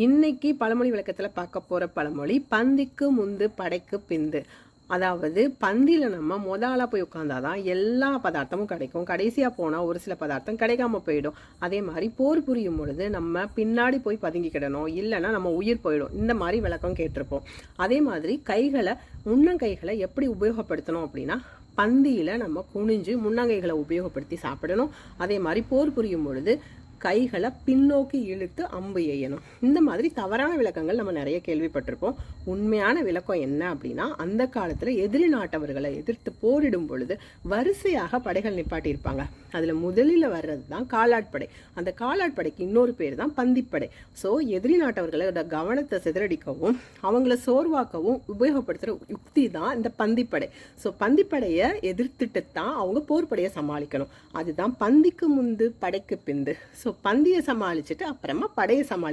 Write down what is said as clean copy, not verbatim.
இன்னைக்கு பழமொழி விளக்கத்தில் பார்க்க போகிற பழமொழி பந்திக்கு முந்து படைக்கு பிந்து. அதாவது பந்தியில் நம்ம முதலாக போய் உட்காந்தாதான் எல்லா பதார்த்தமும் கிடைக்கும். கடைசியாக போனால் ஒரு சில பதார்த்தம் கிடைக்காம போயிடும். அதே மாதிரி போர் புரியும் பொழுது நம்ம பின்னாடி போய் பதுங்கிக்கிடணும், இல்லைன்னா நம்ம உயிர் போயிடும். இந்த மாதிரி விளக்கம் கேட்டிருப்போம். அதே மாதிரி முன்னங்கைகளை எப்படி உபயோகப்படுத்தணும் அப்படின்னா, பந்தியில் நம்ம குனிஞ்சு முன்னங்கைகளை உபயோகப்படுத்தி சாப்பிடணும். அதே மாதிரி போர் புரியும் பொழுது கைகளை பின்னோக்கி இழுத்து அம்பு எய்யணும். இந்த மாதிரி தவறான விளக்கங்கள் நம்ம நிறைய கேள்விப்பட்டிருப்போம். உண்மையான விளக்கம் என்ன அப்படின்னா, அந்த காலத்துல எதிரி நாட்டவர்களை எதிர்த்து போரிடும் பொழுது வரிசையாக படைகள் நிப்பாட்டியிருப்பாங்க. அதுல முதலில் வர்றது தான் காலாட்படை. அந்த காலாட்படைக்கு இன்னொரு பேர் தான் பந்திப்படை. ஸோ எதிரி நாட்டவர்களோட கவனத்தை சிதறடிக்கவும் அவங்கள சோர்வாக்கவும் உபயோகப்படுத்துற யுக்தி தான் இந்த பந்திப்படை. ஸோ பந்திப்படையை எதிர்த்துட்டு தான் அவங்க போர்படையை சமாளிக்கணும். அதுதான் பந்திக்கு முந்து படைக்கு பிந்து. ஸோ பந்தியை சமாளிச்சுட்டு அப்புறமா படையை